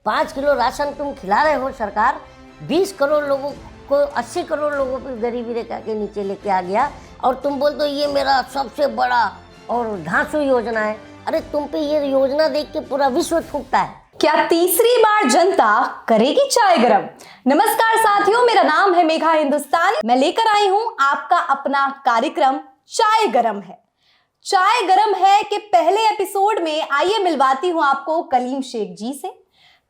5 kilo ration तुम खिला रहे हो सरकार, 20 करोड़ लोगों को, 80 करोड़ लोगों को गरीबी रेखा के नीचे लेके आ गया, और तुम बोलते हो ये मेरा सबसे बड़ा और धांसू योजना है। अरे तुम पे ये योजना देख के पूरा विश्व थूकता है। क्या तीसरी बार जनता करेगी चाय गरम? नमस्कार साथियों, मेरा नाम है मेघा हिंदुस्तानी। मैं लेकर आई हूं आपका अपना कार्यक्रम चाय गरम है। चाय गरम है के पहले एपिसोड में आइए मिलवाती हूं आपको कलीम शेख जी से।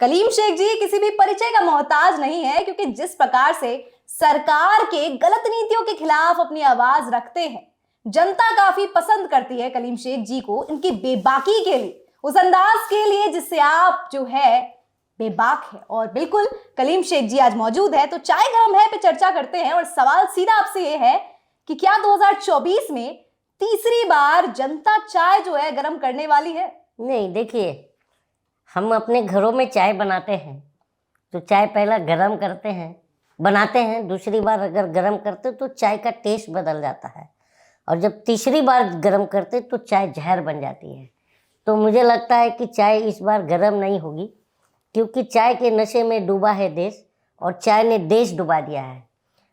कलीम शेख जी किसी भी परिचय का मोहताज नहीं है, क्योंकि जिस प्रकार से सरकार के गलत नीतियों के खिलाफ अपनी आवाज रखते हैं, जनता काफी पसंद करती है कलीम शेख जी को, इनकी बेबाकी के लिए, उस अंदाज के लिए जिससे आप जो है बेबाक है। और बिल्कुल कलीम शेख जी आज मौजूद है, तो चाय गरम है पे चर्चा करते हैं। और सवाल सीधा आपसे ये है कि क्या 2024 में तीसरी बार जनता चाय जो है गरम करने वाली है? नहीं, देखिए, हम अपने घरों में चाय बनाते हैं तो चाय पहला गरम करते हैं, बनाते हैं, दूसरी बार अगर गरम करते तो चाय का टेस्ट बदल जाता है, और जब तीसरी बार गरम करते तो चाय जहर बन जाती है। तो मुझे लगता है कि चाय इस बार गरम नहीं होगी, क्योंकि चाय के नशे में डूबा है देश, और चाय ने देश डुबा दिया है।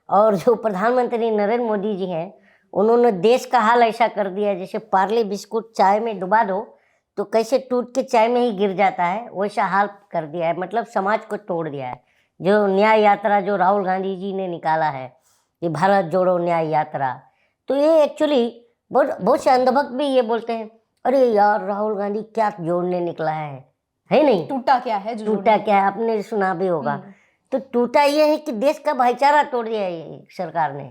और जो प्रधानमंत्री नरेंद्र मोदी जी हैं, उन्होंने देश का हाल ऐसा कर दिया है, जैसे पार्ले बिस्कुट चाय में डुबा दो तो कैसे टूट के चाय में ही गिर जाता है, वैसा हाल कर दिया है। मतलब समाज को तोड़ दिया है। जो न्याय यात्रा जो राहुल गांधी जी ने निकाला है, ये भारत जोड़ो न्याय यात्रा, तो ये एक्चुअली बहुत से अंधभक्त भी ये बोलते हैं, अरे यार राहुल गांधी क्या जोड़ने निकला है नहीं, टूटा क्या है? टूटा क्या है, आपने सुना भी होगा। तो टूटा ये है कि देश का भाईचारा तोड़ दिया है सरकार ने।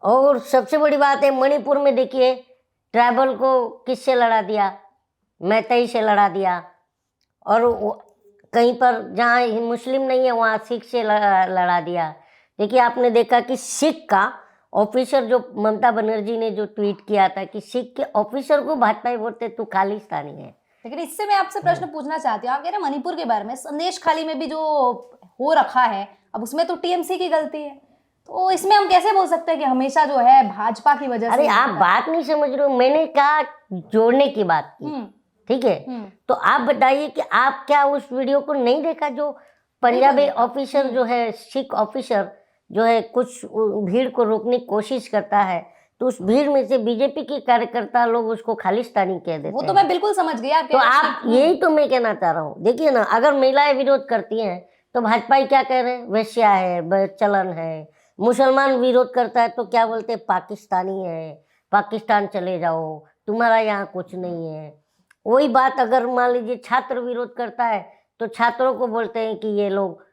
और सबसे बड़ी बात है, मणिपुर में देखिए, ट्राइबल को किससे लड़ा दिया? मैतई से लड़ा दिया। और कहीं पर जहाँ मुस्लिम नहीं है वहाँ सिख से लड़ा दिया। देखिए, आपने देखा कि सिख का ऑफिसर, जो ममता बनर्जी ने जो ट्वीट किया था कि सिख के ऑफिसर को भाजपा बोलते तू खालिस्तानी है। लेकिन इससे मैं आपसे प्रश्न पूछना चाहती हूँ, आप कह रहे हैं मणिपुर के बारे में, संदेश खाली में भी जो हो रखा है, अब उसमें तो टीएमसी की गलती है, तो इसमें हम कैसे बोल सकते हैं कि हमेशा जो है भाजपा की वजह से? अरे आप बात नहीं समझ रहे हो, मैंने कहा जोड़ने की बात की, ठीक है? तो आप बताइए कि आप क्या उस वीडियो को नहीं देखा जो पंजाबी ऑफिसर जो है, सिख ऑफिसर जो है, कुछ भीड़ को रोकने की कोशिश करता है, तो उस भीड़ में से बीजेपी के कार्यकर्ता लोग उसको खालिस्तानी कह देते हैं। वो तो मैं बिल्कुल समझ गई। तो आप यही तो मैं कहना चाह रहा हूँ। देखिए ना, अगर महिलाएं विरोध करती हैं तो भाजपा क्या कह रहे हैं? वेश्या है, चलन है। मुसलमान विरोध करता है तो क्या बोलते हैं? पाकिस्तानी है, पाकिस्तान चले जाओ, तुम्हारा यहाँ कुछ नहीं है। वही बात अगर मान लीजिए छात्र विरोध करता है तो छात्रों को बोलते हैं कि ये लोग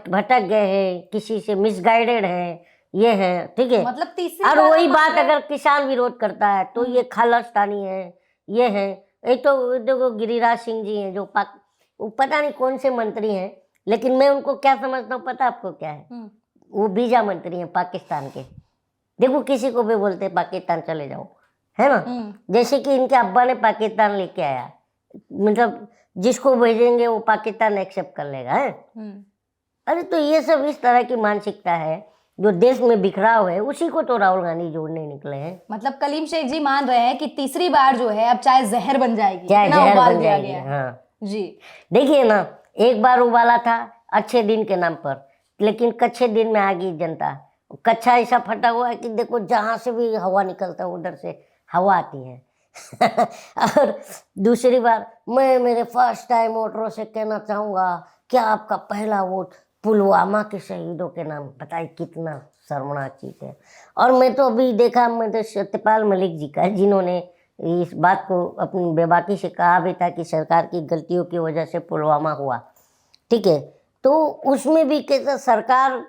भटक गए हैं, किसी से मिसगाइडेड हैं, ये है, ठीक है? मतलब तीसरी और वही बात अगर किसान विरोध करता है तो ये खालिस्तानी है, ये है। ये तो देखो गिरिराज सिंह जी हैं, जो वो पता नहीं कौन से मंत्री हैं, लेकिन मैं उनको क्या समझता हूँ पता आपको क्या है? वो वीजा मंत्री हैं पाकिस्तान के। देखो, किसी को भी बोलते हैं पाकिस्तान चले जाओ, है ना? जैसे कि इनके अब्बा ने पाकिस्तान लेके आया, मतलब जिसको भेजेंगे वो पाकिस्तान एक्सेप्ट कर लेगा, है? अरे तो ये सब इस तरह की मानसिकता है जो देश में बिखराव है, उसी को तो राहुल गांधी जोड़ने निकले हैं। मतलब कलीम शेख जी मान रहे हैं कि तीसरी बार जो है अब चाय जहर बन जाएगी, चाय जहर बन जाएगी। हाँ जी, देखिए ना, एक बार उबाला था अच्छे दिन के नाम पर, लेकिन कच्चे दिन में आ गई जनता। कच्चा ऐसा फटा हुआ है कि देखो, जहाँ से भी हवा निकलता है उधर से हवा आती है। और दूसरी बार मैं मेरे फर्स्ट टाइम वोटरों से कहना चाहूँगा कि आपका पहला वोट पुलवामा के शहीदों के नाम। बताइए कितना शर्मनाक चीज़ है। और मैं तो अभी देखा, मैं तो सत्यपाल मलिक जी का, जिन्होंने इस बात को अपनी बेबाकी से कहा भी था कि सरकार की गलतियों की वजह से पुलवामा हुआ, ठीक है? तो उसमें भी कैसा सरकार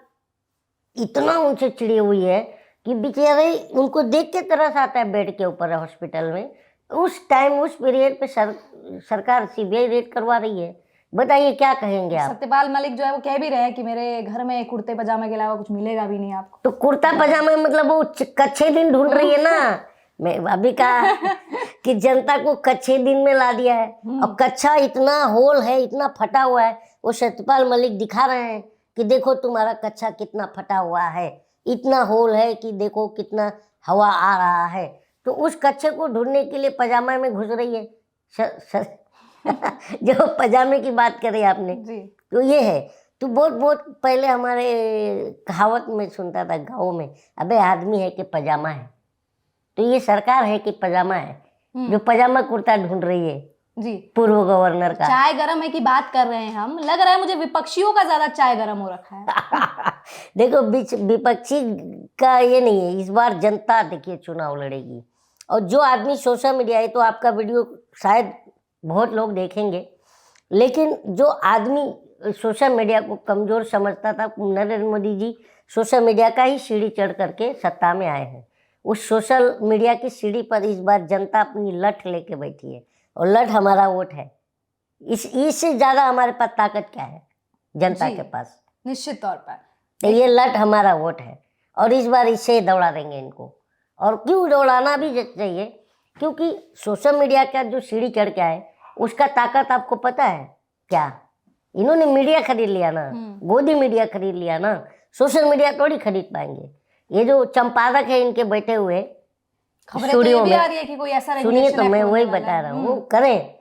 इतना उनसे चिड़ी हुई है कि बेचारे उनको देख के तरस आता है बेड के ऊपर हॉस्पिटल में। उस टाइम, उस पीरियड पे सरकार सीबीआई रेड करवा रही है। बताइए क्या कहेंगे आप? सत्यपाल मलिक जो है वो कह भी रहे हैं कि मेरे घर में कुर्ते पजामे के अलावा कुछ मिलेगा भी नहीं आपको। तो कुर्ता पजामा मतलब वो कच्चे दिन ढूंढ रही है ना। मैं अभी कहा कि जनता को कच्चे दिन में ला दिया है, और कच्चा इतना होल है, इतना फटा हुआ है, वो सत्यपाल मलिक दिखा रहे हैं कि देखो तुम्हारा कच्चा कितना फटा हुआ है, इतना होल है कि देखो कितना हवा आ रहा है। तो उस कच्चे को ढूंढने के लिए पजामा में घुस रही है जो पजामे की बात करी आपने, जी तो ये है। तो बहुत बहुत पहले हमारे कहावत में सुनता था गाँव में, अबे आदमी है कि पजामा है। तो ये सरकार है कि पजामा है जो पजामा कुर्ता ढूंढ रही है जी। पूर्व गवर्नर का। चाय गरम है की बात कर रहे हैं हम, लग रहा है मुझे विपक्षियों का ज्यादा चाय गरम हो रखा है। देखो विपक्षी का ये नहीं है, इस बार जनता देखिए चुनाव लड़ेगी। और जो आदमी सोशल मीडिया है, तो आपका वीडियो शायद बहुत लोग देखेंगे, लेकिन जो आदमी सोशल मीडिया को कमजोर समझता था, नरेंद्र मोदी जी सोशल मीडिया का ही सीढ़ी चढ़ करके सत्ता में आए हैं। उस सोशल मीडिया की सीढ़ी पर इस बार जनता अपनी लठ लेके बैठी है, और लठ हमारा वोट है। इससे ज्यादा हमारे पास ताकत क्या है जनता जी, के पास? निश्चित तौर पर तो ये लठ हमारा वोट है, और इस बार इससे दौड़ा देंगे इनको। और क्यों दौड़ाना भी चाहिए, क्योंकि सोशल मीडिया का जो सीढ़ी चढ़ के आए, उसका ताकत आपको पता है क्या? इन्होंने मीडिया खरीद लिया ना, गोदी मीडिया खरीद लिया ना, सोशल मीडिया थोड़ी खरीद पाएंगे। ये जो चंपादक है इनके बैठे हुए खबरें तो ये स्टूडियो भी में, आ रही है कि कोई ऐसा सुनिए रेगुलेशन तो एक्ट मैं होने वही वाला बता है। रहा हूँ, वो करें,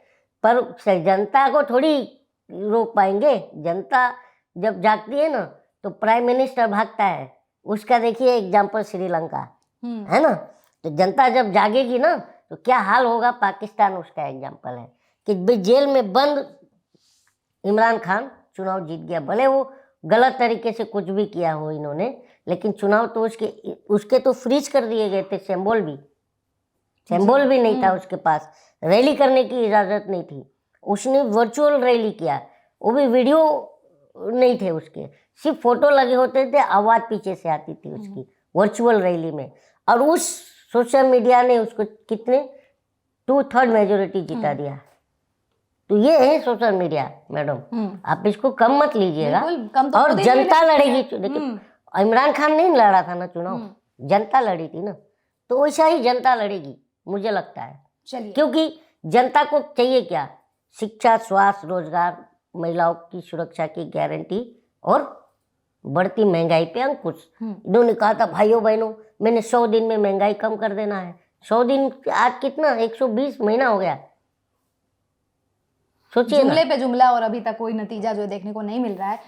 पर जनता को थोड़ी रोक पाएंगे। जनता जब जागती है ना, तो प्राइम मिनिस्टर भागता है। उसका देखिए एग्जाम्पल श्रीलंका है ना। तो जनता जब जागेगी ना, तो क्या हाल होगा पाकिस्तान, उसका एग्जाम्पल है कि भाई जेल में बंद इमरान खान चुनाव जीत गया। भले वो गलत तरीके से कुछ भी किया हो इन्होंने, लेकिन चुनाव तो उसके तो फ्रीज कर दिए गए थे। सिंबल भी नहीं था उसके पास, रैली करने की इजाजत नहीं थी। उसने वर्चुअल रैली किया, वो भी वीडियो नहीं थे उसके, सिर्फ फोटो लगे होते थे, आवाज पीछे से आती थी उसकी वर्चुअल रैली में। और उस सोशल मीडिया ने उसको कितने 2/3 मेजोरिटी जिता दिया। तो ये है सोशल मीडिया मैडम, आप इसको कम मत लीजिएगा। बिल्कुल, कम तो और खुद ही जनता नहीं लड़ेगी। देखिए इमरान खान नहीं लड़ा था ना चुनाव, जनता लड़ी थी ना। तो वैसा ही जनता लड़ेगी मुझे लगता है। चलिए, क्योंकि जनता को चाहिए क्या? शिक्षा, स्वास्थ्य, रोजगार, महिलाओं की सुरक्षा की गारंटी और बढ़ती महंगाई पे अंकुश। इन्होंने कहा था भाइयों बहनों, मैंने 100 दिन में महंगाई कम कर देना है। 100 दिन आज कितना, 120 महीना हो गया, सोचिए ना। जुमले पे जुमला, और अभी तक कोई नतीजा जो देखने को नहीं मिल रहा है।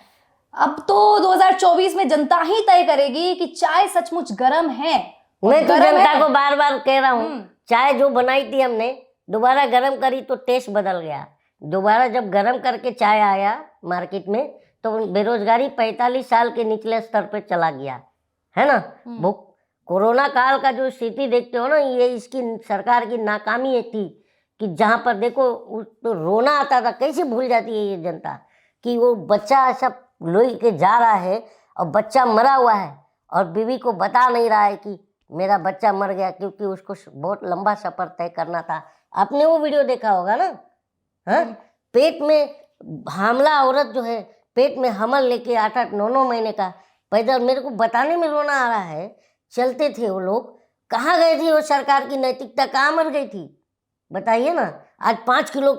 अब तो 2024 में जनता ही तय करेगी कि चाय सचमुच गर्म है। मैं तो जनता को बार बार कह रहा हूँ, चाय जो बनाई थी हमने दोबारा गर्म करी तो टेस्ट बदल गया। दोबारा जब गर्म करके चाय आया मार्केट में, तो बेरोजगारी 45 साल के निचले स्तर पे चला गया है ना। वो कोरोना काल का जो स्थिति देखते हो ना, ये इसकी सरकार की नाकामी थी कि जहाँ पर देखो तो रोना आता था। कैसे भूल जाती है ये जनता कि वो बच्चा ऐसा लोही के जा रहा है और बच्चा मरा हुआ है, और बीवी को बता नहीं रहा है कि मेरा बच्चा मर गया, क्योंकि उसको बहुत लंबा सफर तय करना था। आपने वो वीडियो देखा होगा ना, हाँ? पेट में हामला औरत जो है, पेट में हमल लेके 8-8, 9-9 महीने का पैदल, मेरे को बताने में रोना आ रहा है। चलते थे वो लोग, कहाँ गए थे वो सरकार की नैतिकता, कहाँ मर गई थी बताइए ना। आज 5 किलो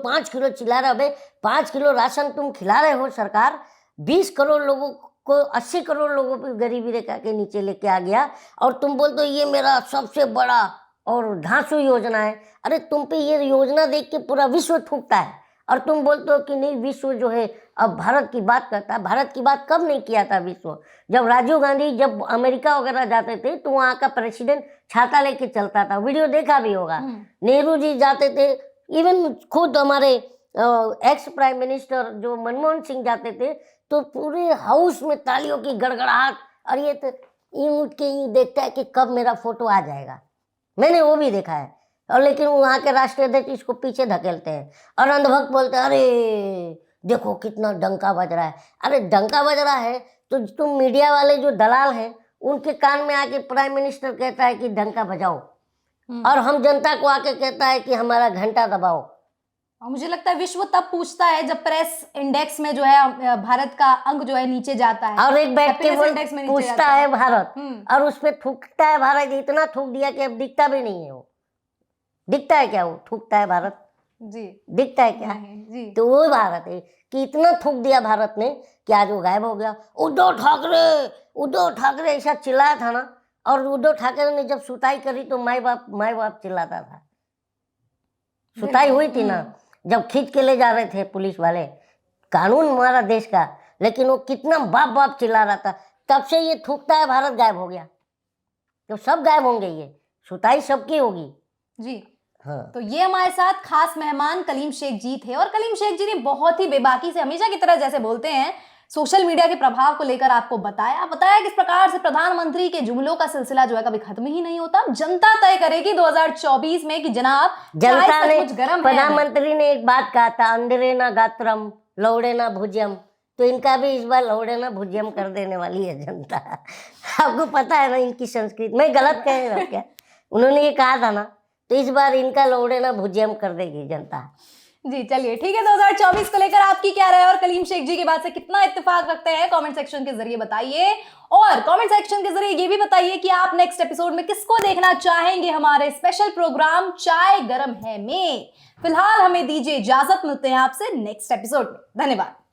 चिल्ला रहा है। 5 किलो राशन तुम खिला रहे हो, सरकार 20 करोड़ लोगों को, 80 करोड़ लोगों पे गरीबी रेखा के नीचे लेके आ गया, और तुम बोलते हो ये मेरा सबसे बड़ा और धांसू योजना है। अरे तुम पे ये योजना देख के पूरा विश्व थूकता है, और तुम बोलते हो कि नहीं विश्व जो है अब भारत की बात करता है। भारत की बात कब नहीं किया था विश्व? जब राजीव गांधी जब अमेरिका वगैरह जाते थे, तो वहाँ का प्रेसिडेंट छाता लेके चलता था, वीडियो देखा भी होगा। नेहरू जी जाते थे, इवन खुद हमारे एक्स प्राइम मिनिस्टर जो मनमोहन सिंह जाते थे, तो पूरे हाउस में तालियों की गड़गड़ाहट, और ये तो यूं उठ के यूं देखता है कि कब मेरा फोटो आ जाएगा। मैंने वो भी देखा है। और लेकिन वहाँ के राष्ट्रीय अध्यक्ष इसको पीछे धकेलते हैं, और अंधभक्त बोलते हैं अरे देखो कितना डंका बज रहा है। अरे डंका बज रहा है तो तुम मीडिया वाले जो दलाल हैं, उनके कान में आके प्राइम मिनिस्टर कहता है कि डंका बजाओ, और हम जनता को आके कहता है कि हमारा घंटा दबाओ। और मुझे लगता है विश्व तब पूछता है जब प्रेस इंडेक्स में जो है भारत का अंक जो है नीचे जाता है, और एक बैठ के इंडेक्स में नीचे पूछता जाता है भारत, और उस पर थूकता है भारत। इतना थूक दिया कि अब दिखता भी नहीं है। वो दिखता है क्या? वो थूकता है भारत जी, दिखता है क्या? जी। तो वो भारत है कि इतना थूक दिया भारत ने कि आज वो गायब हो गया। उद्धव ठाकरे ऐसा चिल्लाया था ना, और उद्धव ठाकरे ने जब सुताई करी तो माई बाप चिल्लाता था। सुताई हुई थी ना, जब खींच के ले जा रहे थे पुलिस वाले, कानून हमारा देश का, लेकिन वो कितना बाप बाप चिल्ला रहा था। तब से ये थूकता है भारत गायब हो गया, तो सब गायब होंगे, ये सुताई सबकी होगी जी। हाँ। तो ये हमारे साथ खास मेहमान कलीम शेख जी थे, और कलीम शेख जी ने बहुत ही बेबाकी से, हमेशा की तरह जैसे बोलते हैं, सोशल मीडिया के प्रभाव को लेकर आपको बताया किस प्रकार से प्रधानमंत्री के जुमलों का सिलसिला जो है कभी खत्म ही नहीं होता। जनता तय करेगी 2024 में कि जनाब जनता ने, कुछ गरम है। प्रधानमंत्री ने एक बात कहा था, अंधेरे ना गात्रम लौड़े ना भुजम, तो इनका भी इस बार लौड़े ना भुजम कर देने वाली है जनता। आपको पता है ना इनकी संस्कृति, मैं गलत कह रहा हूँ क्या? उन्होंने ये कहा था ना, तो इस बार इनका लौड़े ना भुजम कर देगी जनता। जी चलिए ठीक है, 2024 को लेकर आपकी क्या राय, और कलीम शेख जी की बात से कितना इत्तेफाक रखते हैं, कमेंट सेक्शन के जरिए बताइए। और कमेंट सेक्शन के जरिए ये भी बताइए कि आप नेक्स्ट एपिसोड में किसको देखना चाहेंगे हमारे स्पेशल प्रोग्राम चाय गरम है में। फिलहाल हमें दीजिए इजाजत, मिलते हैं आपसे नेक्स्ट एपिसोड में। धन्यवाद।